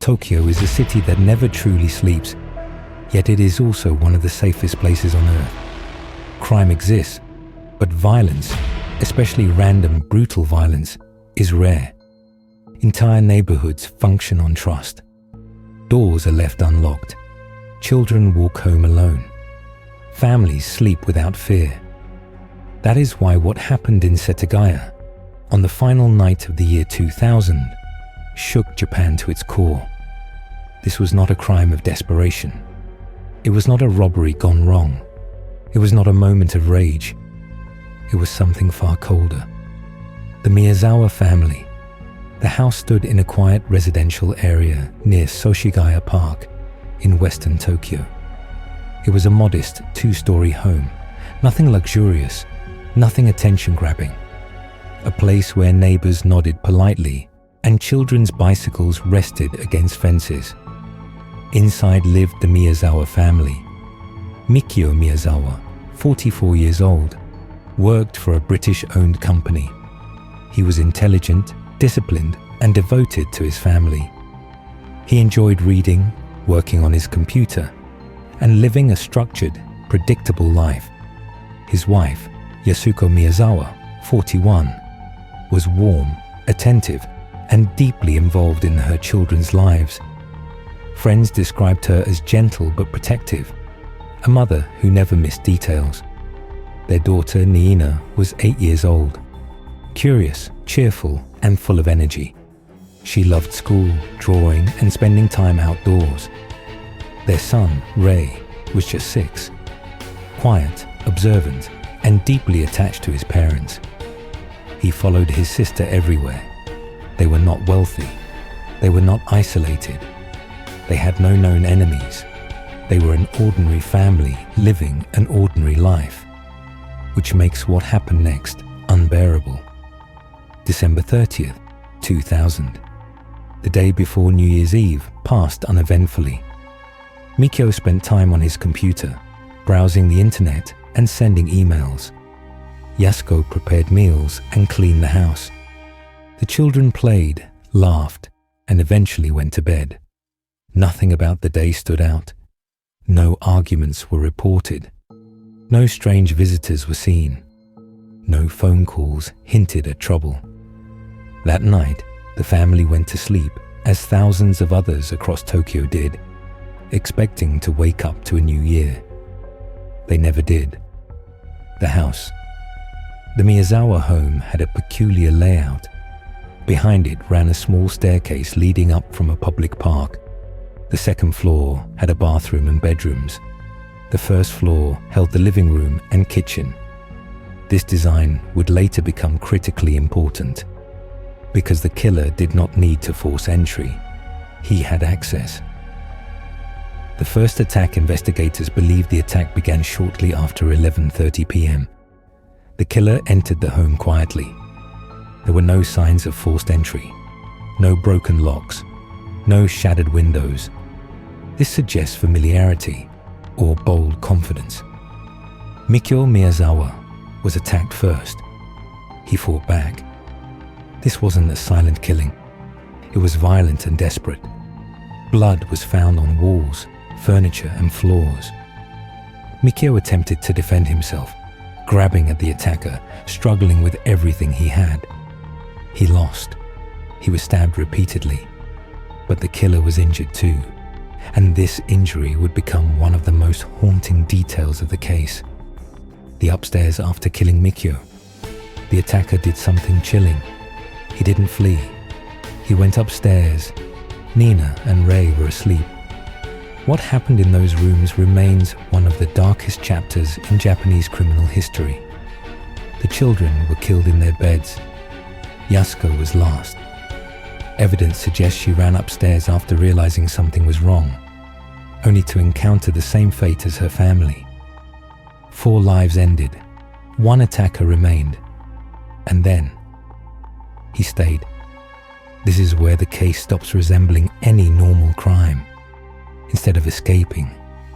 Tokyo is a city that never truly sleeps, yet it is also one of the safest places on earth. Crime exists, but violence, especially random, brutal violence, is rare. Entire neighborhoods function on trust. Doors are left unlocked. Children walk home alone. Families sleep without fear. That is why what happened in Setagaya on the final night of the year 2000 shook Japan to its core. This was not a crime of desperation. It was not a robbery gone wrong. It was not a moment of rage. It was something far colder. The Miyazawa family. The house stood in a quiet residential area near Setagaya Park in western Tokyo. It was a modest two-story home, nothing luxurious, nothing attention-grabbing. A place where neighbors nodded politely and children's bicycles rested against fences. Inside lived the Miyazawa family. Mikio Miyazawa, 44 years old, worked for a British-owned company. He was intelligent, disciplined, and devoted to his family. He enjoyed reading, working on his computer, and living a structured, predictable life. His wife, Yasuko Miyazawa, 41, was warm, attentive, and deeply involved in her children's lives. Friends described her as gentle but protective, a mother who never missed details. Their daughter, Niina, was 8 years old, curious, cheerful, and full of energy. She loved school, drawing, and spending time outdoors. Their son, Ray, was just 6, quiet, observant, and deeply attached to his parents. He followed his sister everywhere. They were not wealthy. They were not isolated. They had no known enemies. They were an ordinary family living an ordinary life, which makes what happened next unbearable. December 30th, 2000. The day before New Year's Eve passed uneventfully. Mikio spent time on his computer, browsing the internet and sending emails. Yasuko prepared meals and cleaned the house. The children played, laughed, and eventually went to bed. Nothing about the day stood out. No arguments were reported. No strange visitors were seen. No phone calls hinted at trouble. That night, the family went to sleep, as thousands of others across Tokyo did, expecting to wake up to a new year. They never did. The house. The Miyazawa home had a peculiar layout. Behind it ran a small staircase leading up from a public park. The second floor had a bathroom and bedrooms. The first floor held the living room and kitchen. This design would later become critically important, because the killer did not need to force entry. He had access. The first attack investigators believe the attack began shortly after 11:30 p.m. The killer entered the home quietly. There were no signs of forced entry, no broken locks, no shattered windows. This suggests familiarity or bold confidence. Mikio Miyazawa was attacked first. He fought back. This wasn't a silent killing. It was violent and desperate. Blood was found on walls, furniture, and floors. Mikio attempted to defend himself, grabbing at the attacker, struggling with everything he had. He lost. He was stabbed repeatedly. But the killer was injured too, and this injury would become one of the most haunting details of the case. The upstairs after killing Mikio, the attacker did something chilling. He didn't flee. He went upstairs. Nina and Ray were asleep. What happened in those rooms remains one of the darkest chapters in Japanese criminal history. The children were killed in their beds. Yasuko was last. Evidence suggests she ran upstairs after realizing something was wrong, only to encounter the same fate as her family. 4 lives ended. 1 attacker remained. And then, he stayed. This is where the case stops resembling any normal crime. Instead of escaping,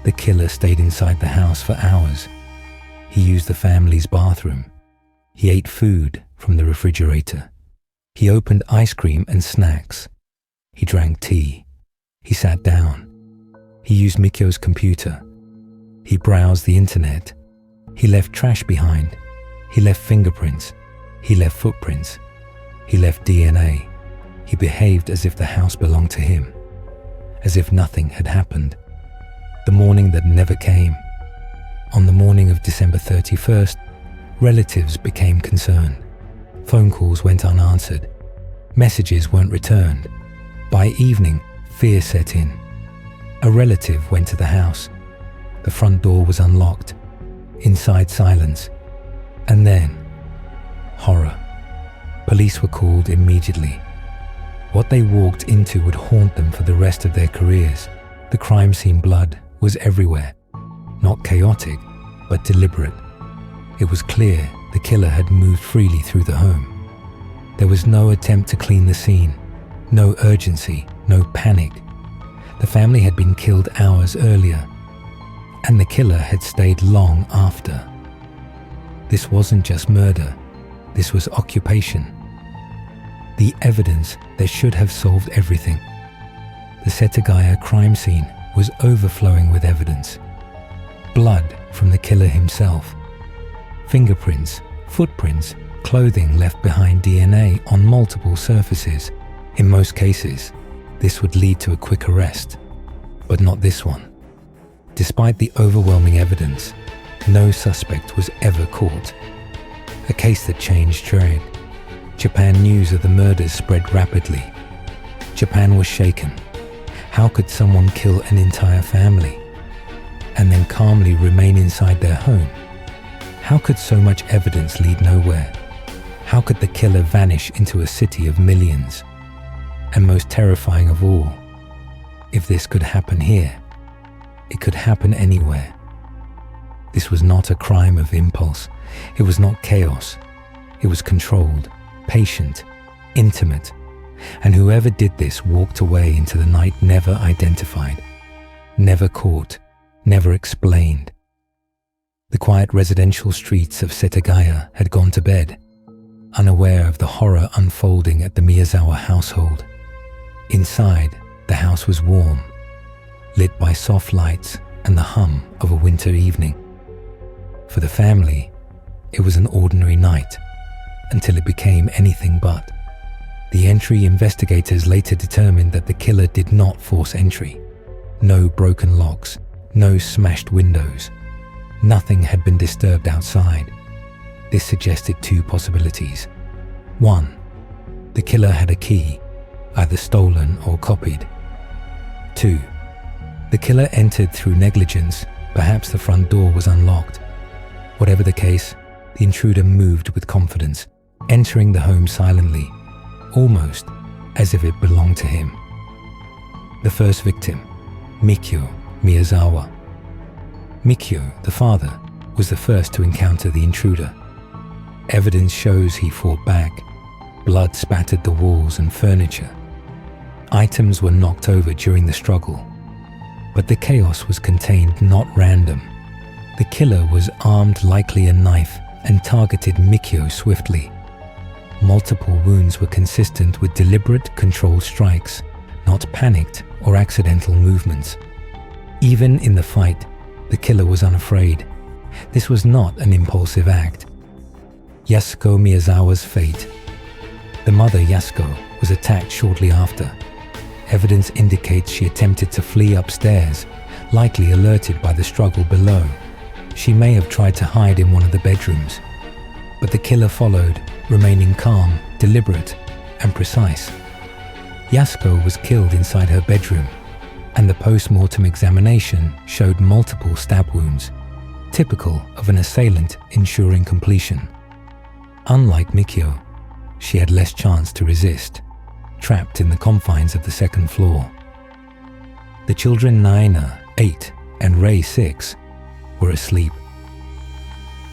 the killer stayed inside the house for hours. He used the family's bathroom. He ate food from the refrigerator. He opened ice cream and snacks. He drank tea. sat down. He used Mikyo's computer. He browsed the internet. He left trash behind. He left fingerprints. He left footprints. He left DNA. He behaved as if the house belonged to him, as if nothing had happened. The morning that never came. On the morning of December 31st, relatives became concerned. Phone calls went unanswered. Messages weren't returned. By evening, fear set in. A relative went to the house. The front door was unlocked. Inside, silence. And then, horror. Police were called immediately. What they walked into would haunt them for the rest of their careers. The crime scene blood was everywhere. Not chaotic, but deliberate. It was clear the killer had moved freely through the home. There was no attempt to clean the scene, no urgency, no panic. The family had been killed hours earlier, and the killer had stayed long after. This wasn't just murder, this was occupation. The evidence that should have solved everything. The Setagaya crime scene was overflowing with evidence. Blood from the killer himself. Fingerprints, footprints, clothing left behind DNA on multiple surfaces. In most cases, this would lead to a quick arrest, but not this one. Despite the overwhelming evidence, no suspect was ever caught. A case that changed trade. Japan news of the murders spread rapidly. Japan was shaken. How could someone kill an entire family and then calmly remain inside their home? How could so much evidence lead nowhere? How could the killer vanish into a city of millions? And most terrifying of all, if this could happen here, it could happen anywhere. This was not a crime of impulse. It was not chaos. It was controlled, patient, intimate. And whoever did this walked away into the night never identified, never caught, never explained. The quiet residential streets of Setagaya had gone to bed, unaware of the horror unfolding at the Miyazawa household. Inside, the house was warm, lit by soft lights and the hum of a winter evening. For the family, it was an ordinary night, until it became anything but. The entry investigators later determined that the killer did not force entry. No broken locks, no smashed windows. Nothing had been disturbed outside. This suggested two possibilities. One, the killer had a key, either stolen or copied. Two, the killer entered through negligence. Perhaps the front door was unlocked. Whatever the case, the intruder moved with confidence, entering the home silently, almost as if it belonged to him. The first victim, Mikyo Miyazawa. Mikyo, the father, was the first to encounter the intruder. Evidence shows he fought back. Blood spattered the walls and furniture. Items were knocked over during the struggle. But the chaos was contained, not random. The killer was armed, likely a knife, and targeted Mikyo swiftly. Multiple wounds were consistent with deliberate, controlled strikes, not panicked or accidental movements. Even in the fight, the killer was unafraid. This was not an impulsive act. Yasuko Miyazawa's fate. The mother, Yasuko, was attacked shortly after. Evidence indicates she attempted to flee upstairs, likely alerted by the struggle below. She may have tried to hide in one of the bedrooms, but the killer followed, remaining calm, deliberate, and precise. Yasuko was killed inside her bedroom, and the post-mortem examination showed multiple stab wounds, typical of an assailant ensuring completion. Unlike Mikyo, she had less chance to resist, trapped in the confines of the second floor. The children Naina, 8, and Rei, 6, were asleep.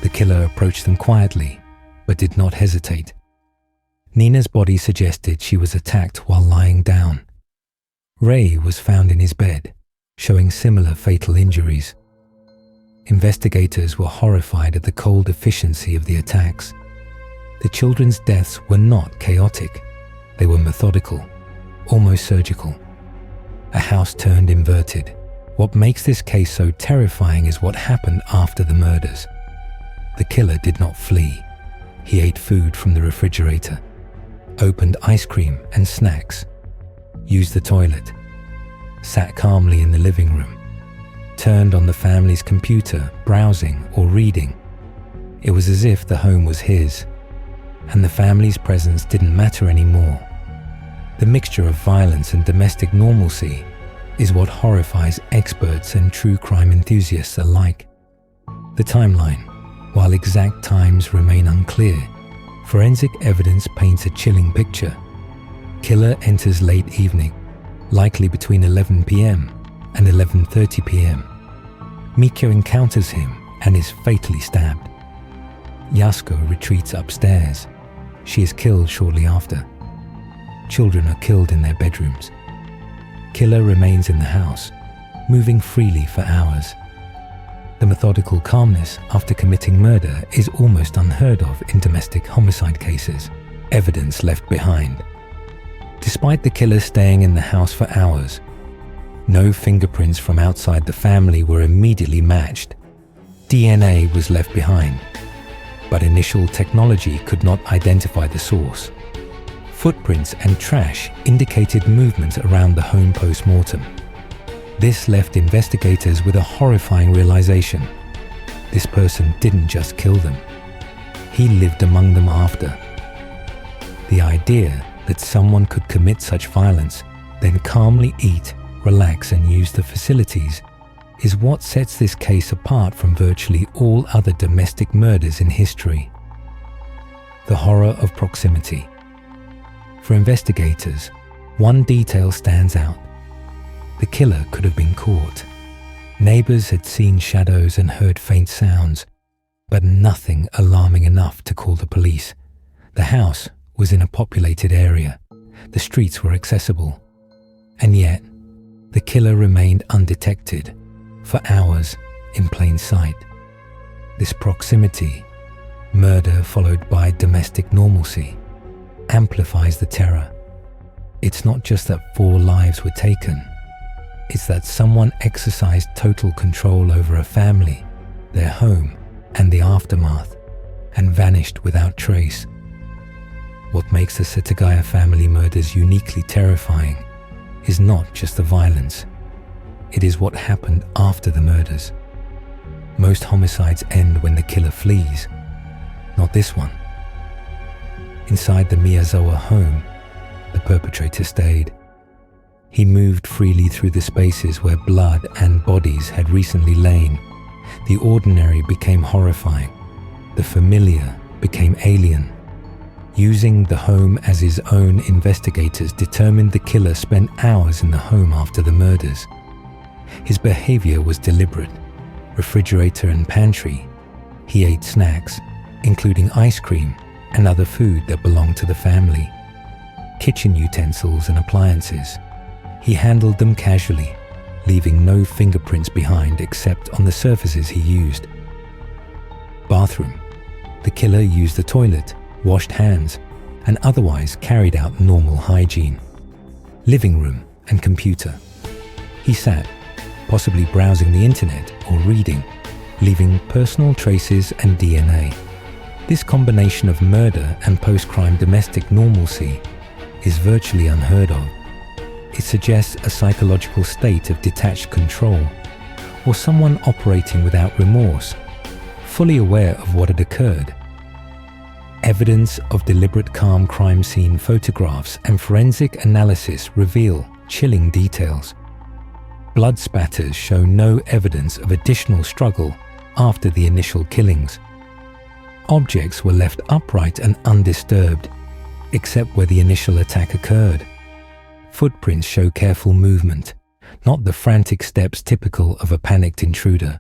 The killer approached them quietly, but did not hesitate. Nina's body suggested she was attacked while lying down. Rei was found in his bed, showing similar fatal injuries. Investigators were horrified at the cold efficiency of the attacks. The children's deaths were not chaotic. They were methodical, almost surgical. a house turned inverted. What makes this case so terrifying is what happened after the murders. The killer did not flee. He ate food from the refrigerator, opened ice cream and snacks, used the toilet, sat calmly in the living room, turned on the family's computer, browsing or reading. It was as if the home was his, and the family's presence didn't matter anymore. The mixture of violence and domestic normalcy is what horrifies experts and true crime enthusiasts alike. The timeline, while exact times remain unclear, forensic evidence paints a chilling picture. Killer enters late evening, likely between 11 p.m. and 11:30 p.m. Mikko encounters him and is fatally stabbed. Yasuko retreats upstairs. She is killed shortly after. Children are killed in their bedrooms. Killer remains in the house, moving freely for hours. The methodical calmness after committing murder is almost unheard of in domestic homicide cases. Evidence left behind. Despite the killer staying in the house for hours, no fingerprints from outside the family were immediately matched. DNA was left behind, but initial technology could not identify the source. Footprints and trash indicated movement around the home post-mortem. This left investigators with a horrifying realization. This person didn't just kill them. He lived among them after. The idea that someone could commit such violence, then calmly eat, relax and use the facilities is what sets this case apart from virtually all other domestic murders in history. The horror of proximity. For investigators, one detail stands out. The killer could have been caught. Neighbors had seen shadows and heard faint sounds, but nothing alarming enough to call the police. The house was in a populated area. The streets were accessible. And yet, the killer remained undetected for hours in plain sight. This proximity, murder followed by domestic normalcy, amplifies the terror. It's not just that 4 lives were taken. It's that someone exercised total control over a family, their home, and the aftermath, and vanished without trace. What makes the Setagaya family murders uniquely terrifying is not just the violence. It is what happened after the murders. Most homicides end when the killer flees. Not this one. Inside the Miyazawa home, the perpetrator stayed. He moved freely through the spaces where blood and bodies had recently lain. The ordinary became horrifying. The familiar became alien. Using the home as his own, investigators determined the killer spent hours in the home after the murders. His behavior was deliberate. Refrigerator and pantry. He ate snacks, including ice cream and other food that belonged to the family. Kitchen utensils and appliances. He handled them casually, leaving no fingerprints behind except on the surfaces he used. Bathroom. The killer used the toilet, washed hands, and otherwise carried out normal hygiene. Living room and computer. He sat, possibly browsing the internet or reading, leaving personal traces and DNA. This combination of murder and post-crime domestic normalcy is virtually unheard of. It suggests a psychological state of detached control, or someone operating without remorse, fully aware of what had occurred. Evidence of deliberate calm crime scene photographs and forensic analysis reveal chilling details. Blood spatters show no evidence of additional struggle after the initial killings. Objects were left upright and undisturbed, except where the initial attack occurred. Footprints show careful movement, not the frantic steps typical of a panicked intruder.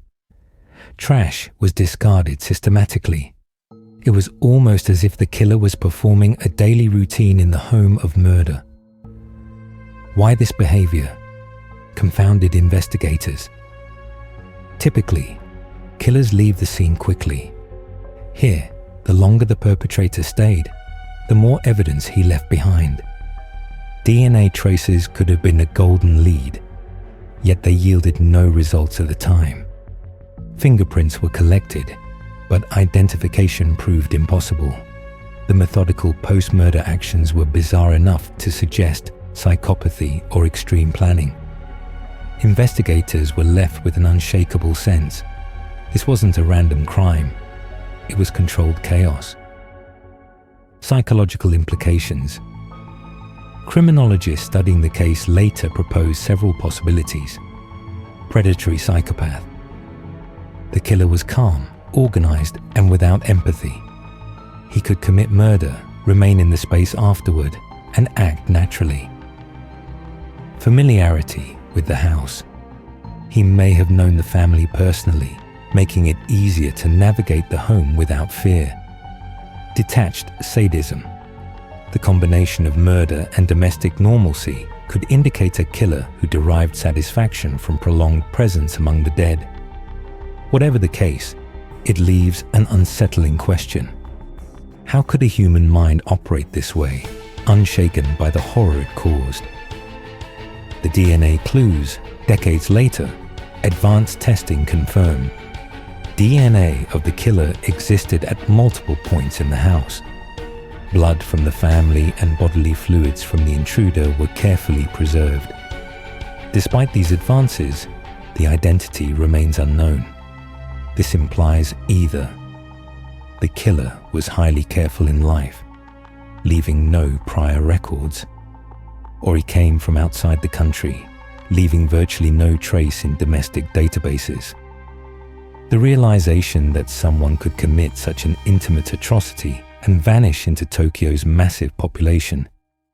Trash was discarded systematically. It was almost as if the killer was performing a daily routine in the home of murder. Why this behavior confounded investigators. Typically, killers leave the scene quickly. Here, the longer the perpetrator stayed, the more evidence he left behind. DNA traces could have been a golden lead. yet they yielded no results at the time. Fingerprints were collected, but identification proved impossible. The methodical post-murder actions were bizarre enough to suggest psychopathy or extreme planning. Investigators were left with an unshakable sense. This wasn't a random crime. It was controlled chaos. Psychological implications. Criminologists studying the case later proposed several possibilities. Predatory psychopath. The killer was calm, organized, and without empathy. He could commit murder, remain in the space afterward, and act naturally. Familiarity with the house. He may have known the family personally, making it easier to navigate the home without fear. Detached sadism. The combination of murder and domestic normalcy could indicate a killer who derived satisfaction from prolonged presence among the dead. Whatever the case, it leaves an unsettling question. How could a human mind operate this way, unshaken by the horror it caused? The DNA clues, decades later, advanced testing confirmed. DNA of the killer existed at multiple points in the house. Blood from the family and bodily fluids from the intruder were carefully preserved. Despite these advances, the identity remains unknown. This implies either the killer was highly careful in life, leaving no prior records, or he came from outside the country, leaving virtually no trace in domestic databases. The realization that someone could commit such an intimate atrocity and vanish into Tokyo's massive population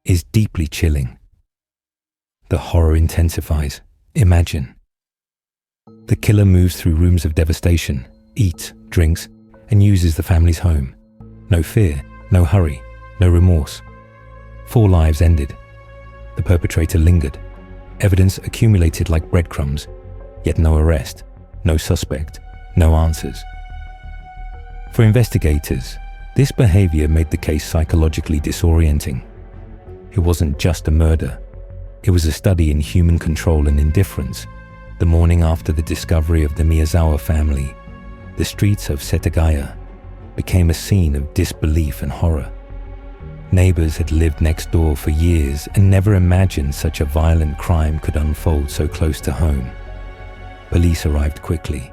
is deeply chilling. The horror intensifies. Imagine. The killer moves through rooms of devastation, eats, drinks, and uses the family's home. No fear, no hurry, no remorse. 4 lives ended. The perpetrator lingered. Evidence accumulated like breadcrumbs, yet no arrest, no suspect, no answers. For investigators, this behavior made the case psychologically disorienting. It wasn't just a murder. It was a study in human control and indifference. The morning after the discovery of the Miyazawa family, the streets of Setagaya became a scene of disbelief and horror. Neighbors had lived next door for years and never imagined such a violent crime could unfold so close to home. Police arrived quickly,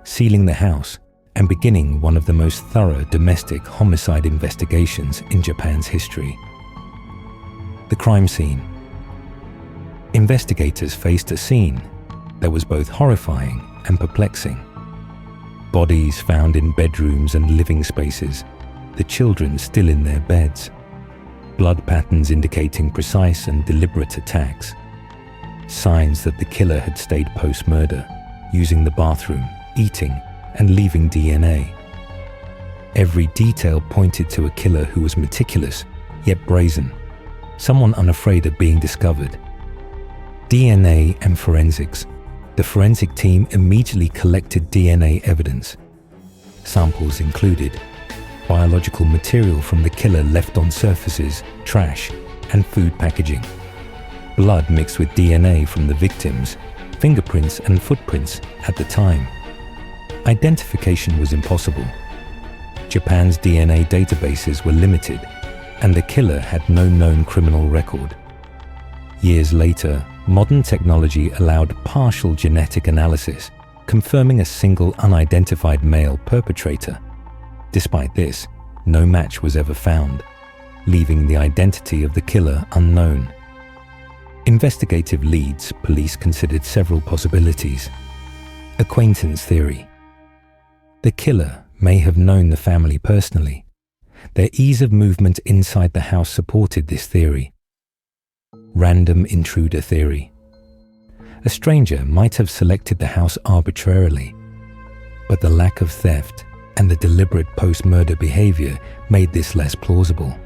sealing the house and beginning one of the most thorough domestic homicide investigations in Japan's history. The crime scene. Investigators faced a scene that was both horrifying and perplexing. Bodies found in bedrooms and living spaces, the children still in their beds. Blood patterns indicating precise and deliberate attacks. Signs that the killer had stayed post-murder, using the bathroom, eating, and leaving DNA. Every detail pointed to a killer who was meticulous, yet brazen. Someone unafraid of being discovered. DNA and forensics. The forensic team immediately collected DNA evidence. Samples included biological material from the killer left on surfaces, trash, and food packaging. Blood mixed with DNA from the victims, fingerprints and footprints at the time. Identification was impossible. Japan's DNA databases were limited, and the killer had no known criminal record. Years later, modern technology allowed partial genetic analysis, confirming a single unidentified male perpetrator. Despite this, no match was ever found, leaving the identity of the killer unknown. Investigative leads, police considered several possibilities. Acquaintance theory. The killer may have known the family personally. Their ease of movement inside the house supported this theory. Random intruder theory. A stranger might have selected the house arbitrarily, but the lack of theft and the deliberate post-murder behavior made this less plausible.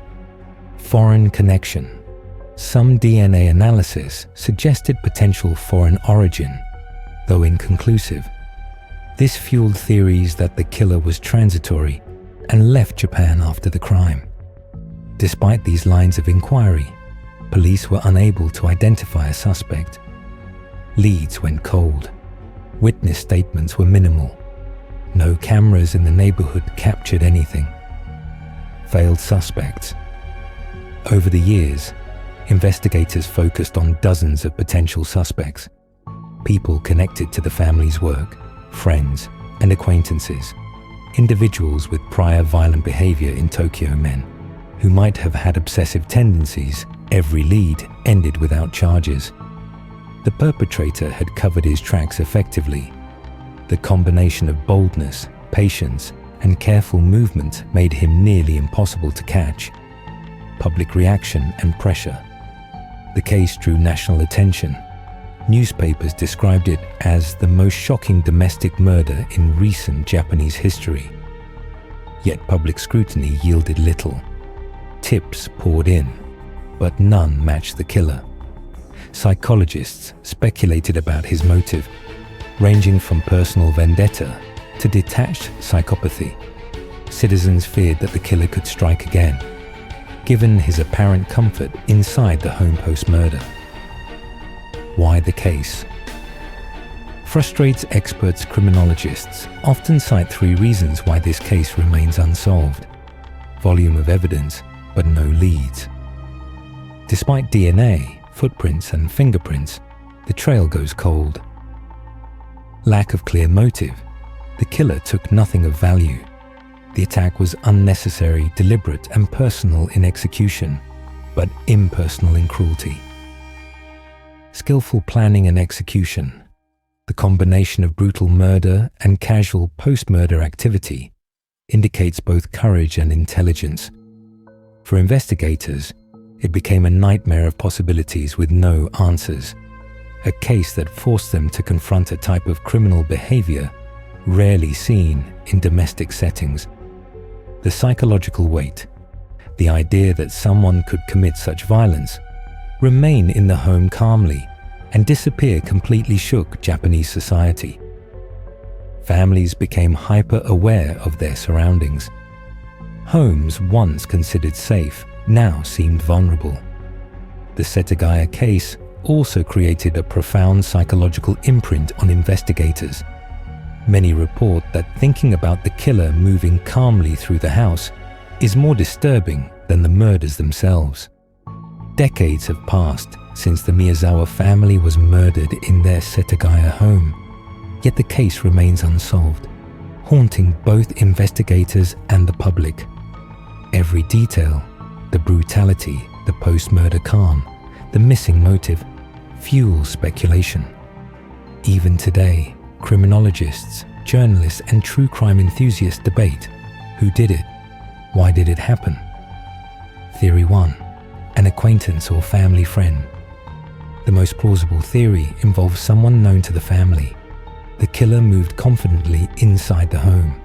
Foreign connection. Some DNA analysis suggested potential foreign origin, though inconclusive. This fueled theories that the killer was transitory and left Japan after the crime. Despite these lines of inquiry, police were unable to identify a suspect. Leads went cold. Witness statements were minimal. No cameras in the neighborhood captured anything. Failed suspects. Over the years, investigators focused on dozens of potential suspects, people connected to the family's work, friends, and acquaintances, individuals with prior violent behavior in Tokyo men, who might have had obsessive tendencies. Every lead ended without charges. The perpetrator had covered his tracks effectively. The combination of boldness, patience, and careful movement made him nearly impossible to catch. Public reaction and pressure. The case drew national attention. Newspapers described it as the most shocking domestic murder in recent Japanese history. Yet public scrutiny yielded little. Tips poured in, but none matched the killer. Psychologists speculated about his motive, ranging from personal vendetta to detached psychopathy. Citizens feared that the killer could strike again, given his apparent comfort inside the home post-murder. Why the case? Frustrates experts criminologists often cite 3 reasons why this case remains unsolved. Volume of evidence, but no leads. Despite DNA, footprints, and fingerprints, the trail goes cold. Lack of clear motive. The killer took nothing of value. The attack was unnecessary, deliberate, and personal in execution, but impersonal in cruelty. Skillful planning and execution. The combination of brutal murder and casual post-murder activity indicates both courage and intelligence. For investigators, it became a nightmare of possibilities with no answers, a case that forced them to confront a type of criminal behavior rarely seen in domestic settings. The psychological weight, the idea that someone could commit such violence, remain in the home calmly, and disappear completely shook Japanese society. Families became hyper-aware of their surroundings. Homes once considered safe now seemed vulnerable. The Setagaya case also created a profound psychological imprint on investigators. Many report that thinking about the killer moving calmly through the house is more disturbing than the murders themselves. Decades have passed since the Miyazawa family was murdered in their Setagaya home, yet the case remains unsolved, haunting both investigators and the public. Every detail, the brutality, the post-murder calm, the missing motive, fuels speculation. Even today, criminologists, journalists, and true crime enthusiasts debate who did it, why did it happen. Theory 1. An acquaintance or family friend. The most plausible theory involves someone known to the family. The killer moved confidently inside the home.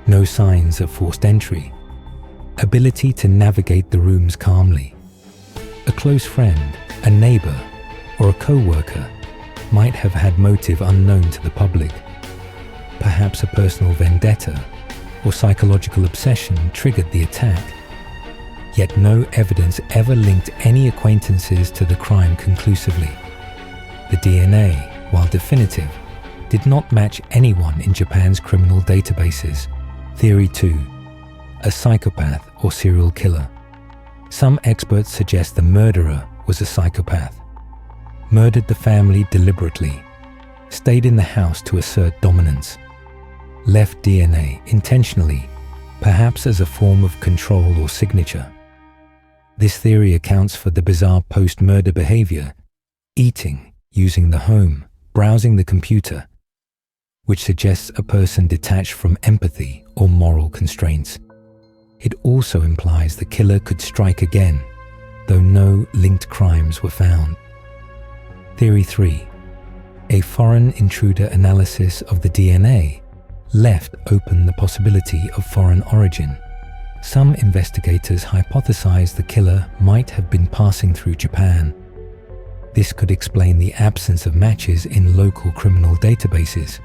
No signs of forced entry. Ability to navigate the rooms calmly. A close friend, a neighbor, or a co-worker might have had motive unknown to the public. Perhaps a personal vendetta or psychological obsession triggered the attack. Yet no evidence ever linked any acquaintances to the crime conclusively. The DNA, while definitive, did not match anyone in Japan's criminal databases. Theory 2. A psychopath or serial killer. Some experts suggest the murderer was a psychopath. Murdered the family deliberately. Stayed in the house to assert dominance. Left DNA intentionally, perhaps as a form of control or signature. This theory accounts for the bizarre post-murder behavior, eating, using the home, browsing the computer, which suggests a person detached from empathy or moral constraints. It also implies the killer could strike again, though no linked crimes were found. Theory 3. A foreign intruder analysis of the DNA left open the possibility of foreign origin. Some investigators hypothesize the killer might have been passing through Japan. This could explain the absence of matches in local criminal databases.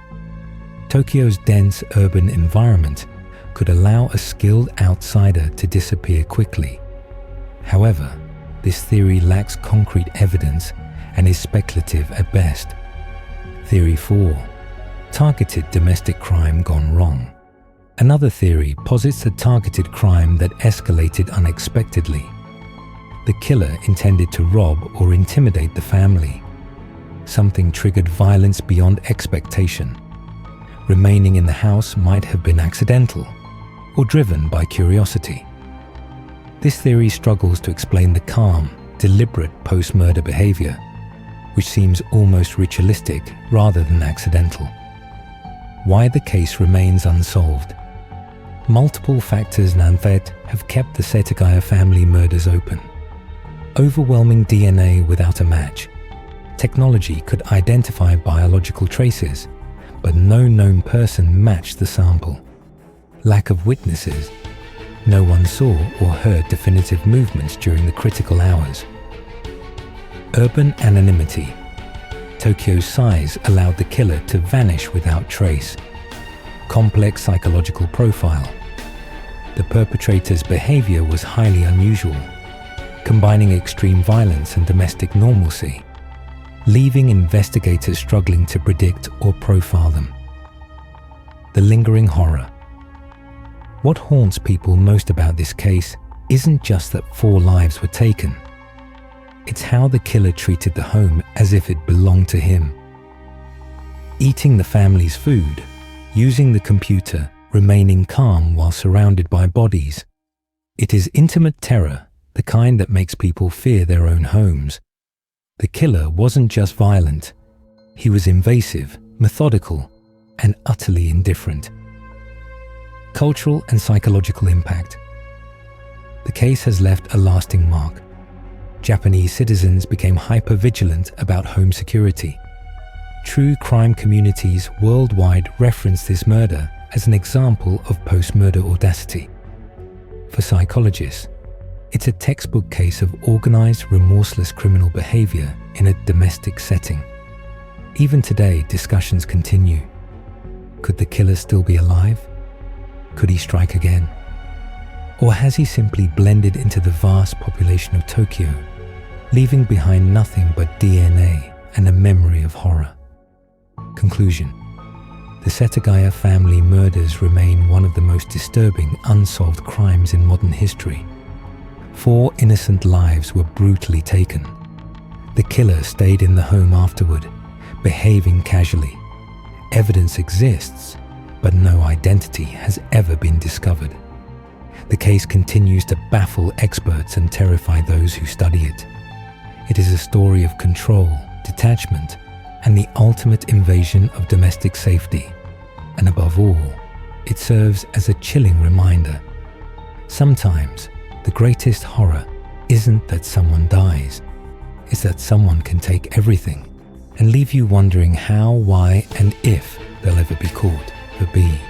Tokyo's dense urban environment could allow a skilled outsider to disappear quickly. However, this theory lacks concrete evidence and is speculative at best. Theory 4. Targeted domestic crime gone wrong. Another theory posits a targeted crime that escalated unexpectedly. The killer intended to rob or intimidate the family. Something triggered violence beyond expectation. Remaining in the house might have been accidental or driven by curiosity. This theory struggles to explain the calm, deliberate post-murder behavior, which seems almost ritualistic rather than accidental. Why the case remains unsolved. Multiple factors have kept the Setagaya family murders open. Overwhelming DNA without a match. Technology could identify biological traces, but no known person matched the sample. Lack of witnesses. No one saw or heard definitive movements during the critical hours. Urban anonymity. Tokyo's size allowed the killer to vanish without trace. Complex psychological profile. The perpetrator's behavior was highly unusual, combining extreme violence and domestic normalcy, leaving investigators struggling to predict or profile them. The lingering horror. What haunts people most about this case isn't just that 4 lives were taken. It's how the killer treated the home as if it belonged to him. Eating the family's food, using the computer, remaining calm while surrounded by bodies. It is intimate terror, the kind that makes people fear their own homes. The killer wasn't just violent. He was invasive, methodical, and utterly indifferent. Cultural and psychological impact. The case has left a lasting mark. Japanese citizens became hyper-vigilant about home security. True crime communities worldwide reference this murder as an example of post-murder audacity. For psychologists, it's a textbook case of organized, remorseless criminal behavior in a domestic setting. Even today, discussions continue. Could the killer still be alive? Could he strike again? Or has he simply blended into the vast population of Tokyo, leaving behind nothing but DNA and a memory of horror? Conclusion. The Setagaya family murders remain one of the most disturbing unsolved crimes in modern history. 4 innocent lives were brutally taken. The killer stayed in the home afterward, behaving casually. Evidence exists, but no identity has ever been discovered. The case continues to baffle experts and terrify those who study it. It is a story of control, detachment, and the ultimate invasion of domestic safety. And above all, it serves as a chilling reminder. Sometimes, the greatest horror isn't that someone dies, it's that someone can take everything and leave you wondering how, why, and if they'll ever be caught for being.